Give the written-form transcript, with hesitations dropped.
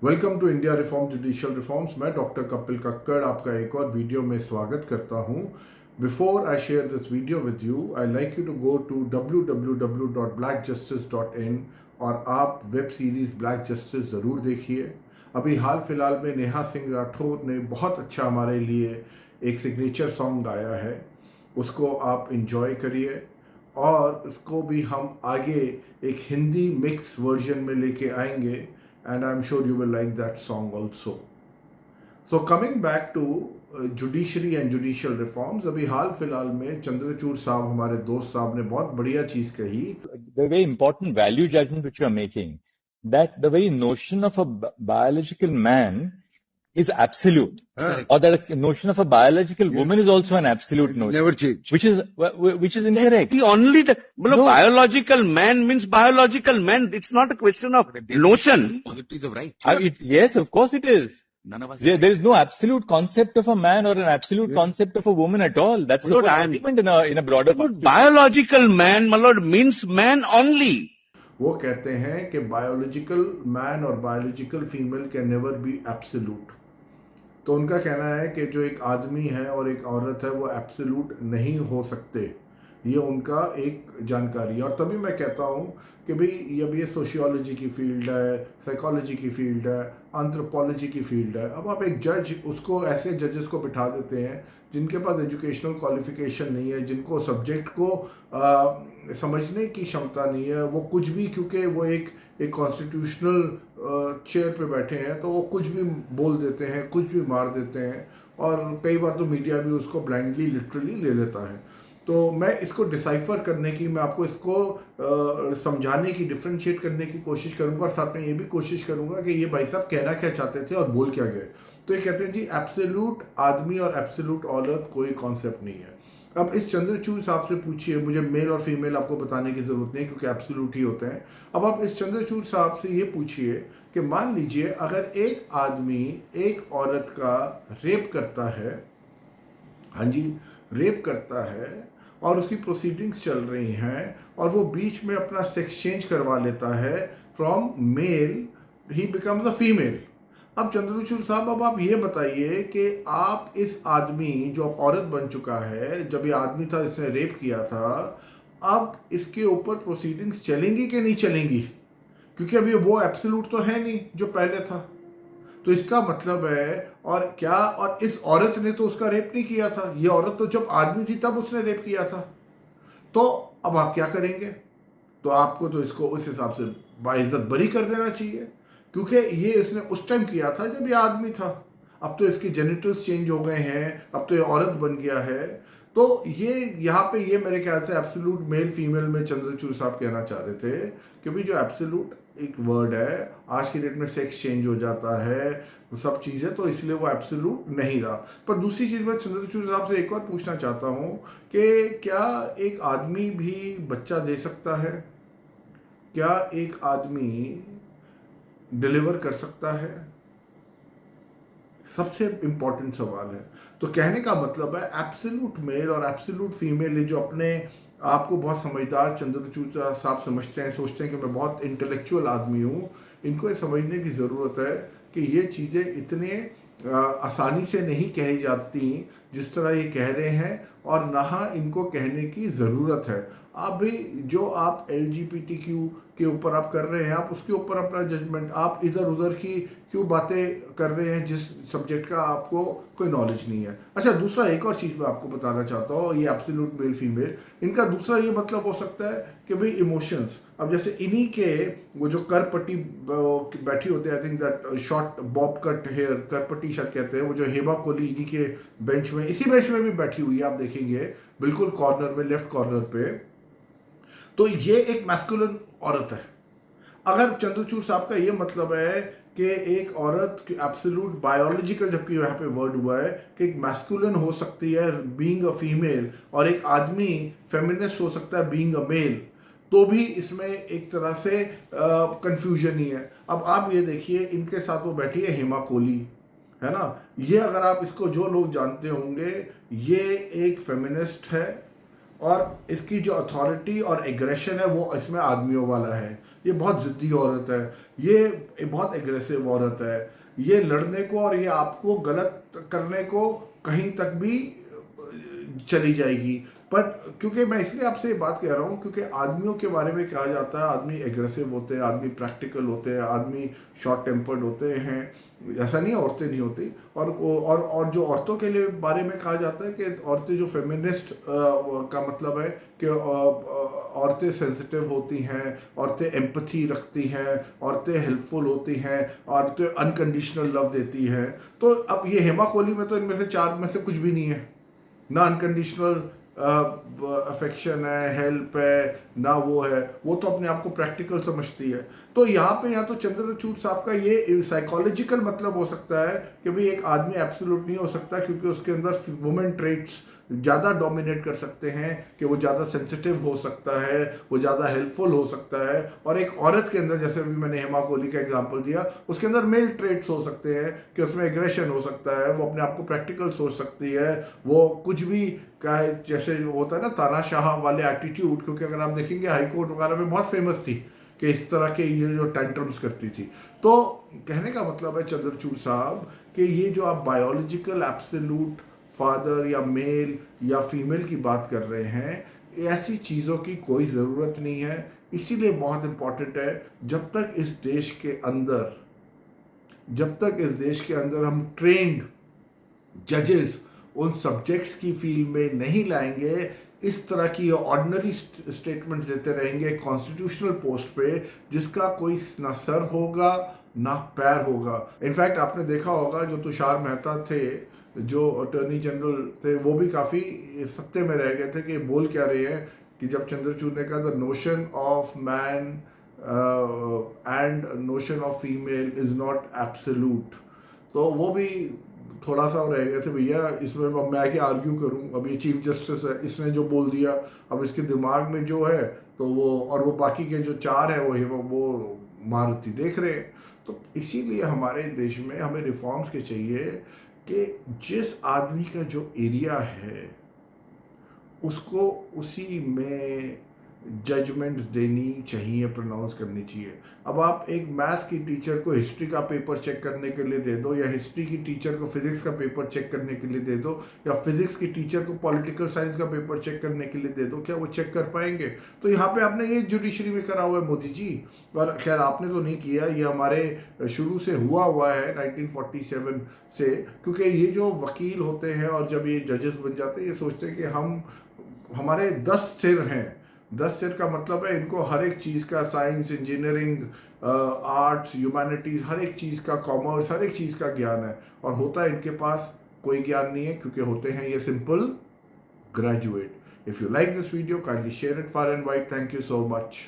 Welcome to India reform judicial reforms. मैं doctor Kapil Kakkar आपका एक और वीडियो में स्वागत करता हूं। Before I share this video with you, I like you to go to www.blackjustice.in और आप वेब सीरीज़ ब्लैक जस्टिस ज़रूर देखिए। अभी हाल फिलहाल में नेहा सिंह राठौर ने बहुत अच्छा हमारे लिए एक सिग्नेचर सॉन्ग गाया है, उसको आप इंजॉय करिए और उसको भी हम आगे एक हिंदी मिक्स वर्जन में लेके आएंगे and I'm sure you will like that song also. So coming back to judiciary and judicial reforms, अभी हाल फिलहाल में चंद्रचूड़ साहब, हमारे दोस्त साहब ने बहुत बढ़िया चीज कही। The very important value judgment which you are making, that the very notion of a biological man is absolute, or that a notion of a biological woman is also an absolute notion. Never change. Which is incorrect. The only No. biological man means biological man. It's not a question of notion. Possibilities of right. Yes, of course it is. None of us. There is no absolute concept of a man or an absolute concept of a woman at all. That's the Lord, whole I am- argument in a broader concept. Biological man, my lord, means man only. वो कहते हैं कि biological man और biological female can never be absolute. तो उनका कहना है कि जो एक आदमी है और एक औरत है वो एब्सोल्यूट नहीं हो सकते। ये उनका एक जानकारी है। और तभी मैं कहता हूँ कि भाई अब ये सोशियोलॉजी की फील्ड है, साइकोलॉजी की फील्ड है, एंथ्रोपोलॉजी की फील्ड है। अब आप एक जज, उसको ऐसे जजेस को बिठा देते हैं जिनके पास एजुकेशनल क्वालिफिकेशन नहीं है, जिनको सब्जेक्ट को समझने की क्षमता नहीं है, वो कुछ भी, क्योंकि वो एक कॉन्स्टिट्यूशनल चेयर पे बैठे हैं तो वो कुछ भी बोल देते हैं, कुछ भी मार देते हैं। और कई बार तो मीडिया भी उसको ब्लाइंडली लिटरली ले लेता है। तो मैं इसको डिसाइफर करने की, मैं आपको इसको समझाने की, डिफ्रेंशिएट करने की कोशिश करूंगा और साथ में ये भी कोशिश करूंगा कि ये भाई साहब कहना क्या चाहते थे और बोल क्या गए। तो ये कहते हैं जी एब्सोल्यूट आदमी और एब्सोल्यूट औरत कोई कॉन्सेप्ट नहीं है। अब इस चंद्रचूड़ साहब से पूछिए, मुझे मेल और फीमेल आपको बताने की ज़रूरत नहीं क्योंकि एब्सोल्यूट ही होते हैं। अब आप इस चंद्रचूड़ साहब से ये पूछिए कि मान लीजिए अगर एक आदमी एक औरत का रेप करता है, हाँ जी, रेप करता है और उसकी प्रोसीडिंग्स चल रही हैं और वो बीच में अपना सेक्स चेंज करवा लेता है, फ्रॉम मेल ही बिकम्स अ फीमेल। अब चंद्रचूड़ साहब, अब आप ये बताइए कि आप इस आदमी जो औरत बन चुका है, जब ये आदमी था जिसने रेप किया था, अब इसके ऊपर प्रोसीडिंग्स चलेंगी कि नहीं चलेंगी? क्योंकि अभी वो एब्सोल्यूट तो है नहीं जो पहले था। तो इसका मतलब है, और क्या, और इस औरत ने तो उसका रेप नहीं किया था। ये औरत तो जब आदमी थी तब उसने रेप किया था। तो अब आप क्या करेंगे? तो आपको तो इसको उस हिसाब से बाइज्जत बरी कर देना चाहिए, क्योंकि ये इसने उस टाइम किया था जब ये आदमी था। अब तो इसके जेनिटल्स चेंज हो गए हैं, अब तो ये औरत बन गया है। तो ये यहाँ पे ये मेरे ख्याल से एब्सोल्यूट मेल फीमेल में चंद्रचूड़ साहब कहना चाह रहे थे कि भाई जो एब्सोल्यूट एक वर्ड है, आज की डेट में सेक्स चेंज हो जाता है, वो सब चीज़ें, तो इसलिए वो एब्सोल्यूट नहीं रहा। पर दूसरी चीज़ मैं चंद्रचूड़ साहब से एक और पूछना चाहता हूँ कि क्या एक आदमी भी बच्चा दे सकता है? क्या एक आदमी डिलीवर कर सकता है? सबसे इंपॉर्टेंट सवाल है। तो कहने का मतलब है एब्सोल्यूट मेल और एब्सोल्यूट फीमेल, ये जो अपने आप को बहुत समझदार चंद्रचूड़ साहब समझते हैं, सोचते हैं कि मैं बहुत इंटेलेक्चुअल आदमी हूँ, इनको ये समझने की ज़रूरत है कि ये चीज़ें इतने आसानी से नहीं कही जाती जिस तरह ये कह रहे हैं, और ना इनको कहने की ज़रूरत है। आप भी जो आप LGBTQ के ऊपर आप कर रहे हैं, आप उसके ऊपर अपना जजमेंट, आप इधर उधर की क्यों बातें कर रहे हैं जिस सब्जेक्ट का आपको कोई नॉलेज नहीं है। अच्छा, दूसरा एक और चीज़ मैं आपको बताना चाहता हूँ, ये एब्सोल्यूट मेल फीमेल, इनका दूसरा ये मतलब हो सकता है कि भाई इमोशंस, अब जैसे इन्हीं के वो जो करपट्टी बैठी होते हैं, I think that short bob cut hair, करपट्टी शायद कहते हैं, वो जो हेमा कोहली इन्हीं के बेंच में, इसी बेंच में भी बैठी हुई है, आप देखेंगे बिल्कुल कॉर्नर में, लेफ्ट कॉर्नर पे। तो ये एक मैस्कुलिन औरत है। अगर चंद्रचूड़ साहब का ये मतलब है कि एक औरत एब्सोल्यूट बायोलॉजिकल, जबकि यहाँ पे वर्ड हुआ है कि एक मैस्कुलिन हो सकती है बीइंग अ फीमेल, और एक आदमी फेमिनिस्ट हो सकता है बीइंग अ मेल, तो भी इसमें एक तरह से कंफ्यूजन ही है। अब आप ये देखिए, इनके साथ वो बैठी है हेमा कोहली, है ना। ये अगर आप इसको, जो लोग जानते होंगे, ये एक फेमिनिस्ट है और इसकी जो अथॉरिटी और एग्रेशन है वो इसमें आदमियों वाला है। ये बहुत ज़िद्दी औरत है, ये बहुत एग्रेसिव औरत है, ये लड़ने को और ये आपको गलत करने को कहीं तक भी चली जाएगी। बट क्योंकि मैं इसलिए आपसे ये बात कह रहा हूँ क्योंकि आदमियों के बारे में कहा जाता है आदमी एग्रेसिव होते हैं, आदमी प्रैक्टिकल होते हैं, आदमी शॉर्ट टेम्पर्ड होते हैं। ऐसा नहीं है औरतें नहीं होती। और जो औरतों के लिए बारे में कहा जाता है कि औरतें जो फेमिनिस्ट का मतलब है कि औरतें सेंसिटिव होती हैं, औरतें एम्पथी रखती हैं, औरतें हेल्पफुल होती हैं, औरतें अनकंडीशनल लव देती हैं। तो अब ये हेमा कोहली में तो इनमें से चार में से कुछ भी नहीं है। ना अनकंडीशनल अफेक्शन है, हेल्प है, ना वो है। वो तो अपने आप को प्रैक्टिकल समझती है। तो यहाँ पे या तो चंद्रचूड़ साहब का ये साइकोलॉजिकल मतलब हो सकता है कि भाई एक आदमी एब्सोल्यूट नहीं हो सकता क्योंकि उसके अंदर वुमेन ट्रेट्स ज़्यादा डोमिनेट कर सकते हैं, कि वो ज़्यादा सेंसिटिव हो सकता है, वो ज़्यादा हेल्पफुल हो सकता है। और एक औरत के अंदर, जैसे अभी मैंने हेमा कोहली का एग्जांपल दिया, उसके अंदर मेल ट्रेट्स हो सकते हैं कि उसमें एग्रेशन हो सकता है, वो अपने आप को प्रैक्टिकल सोच सकती है, वो कुछ भी का जैसे होता है ना तानाशाह वाले एटीट्यूड। क्योंकि अगर आप देखेंगे हाई कोर्ट वगैरह में बहुत फेमस थी कि इस तरह के ये जो टेंट्रम्स करती थी। तो कहने का मतलब है चंद्रचूड़ साहब कि ये जो आप बायोलॉजिकल एब्सोल्यूट फादर या मेल या फीमेल की बात कर रहे हैं, ऐसी चीज़ों की कोई ज़रूरत नहीं है। इसीलिए बहुत इम्पॉर्टेंट है जब तक इस देश के अंदर हम ट्रेंड जजेस उन सब्जेक्ट्स की फील्ड में नहीं लाएंगे, इस तरह की ऑर्डिनरी स्टेटमेंट्स देते रहेंगे कॉन्स्टिट्यूशनल पोस्ट पे जिसका कोई ना सर होगा ना पैर होगा। इनफैक्ट आपने देखा होगा जो तुषार मेहता थे, जो अटॉर्नी जनरल थे, वो भी काफ़ी सत्ते में रह गए थे कि बोल क्या रहे हैं। कि जब चंद्रचूड़ ने कहा the notion of man and notion of female is not absolute, तो वो भी थोड़ा सा रह गए थे भैया इसमें अब मैं क्या आर्ग्यू करूं। अब ये चीफ जस्टिस है, इसने जो बोल दिया, अब इसके दिमाग में जो है तो वो, और वो बाकी के जो चार है वो महारथी देख रहे हैं। तो इसीलिए हमारे देश में हमें रिफॉर्म्स के चाहिए कि जिस आदमी का जो एरिया है उसको उसी में जजमेंट्स देनी चाहिए, प्रोनाउंस करनी चाहिए। अब आप एक मैथ्स की टीचर को हिस्ट्री का पेपर चेक करने के लिए दे दो, या हिस्ट्री की टीचर को फिजिक्स का पेपर चेक करने के लिए दे दो, या फिजिक्स की टीचर को पॉलिटिकल साइंस का पेपर चेक करने के लिए दे दो, क्या वो चेक कर पाएंगे? तो यहाँ पे आपने ये जुडिशरी में करा हुआ है मोदी जी, और खैर आपने तो नहीं किया, ये हमारे शुरू से हुआ है 1947 से। क्योंकि ये जो वकील होते हैं और जब ये जजेस बन जाते हैं, ये सोचते हैं कि हमारे 10 सिर हैं। 10 सिर का मतलब है इनको हर एक चीज़ का, साइंस, इंजीनियरिंग, आर्ट्स, ह्यूमैनिटीज़, हर एक चीज़ का, कॉमर्स, हर एक चीज़ का ज्ञान है। और होता है इनके पास कोई ज्ञान नहीं है क्योंकि होते हैं ये simple graduate. If you like this video, kindly share it far and wide. Thank you so much.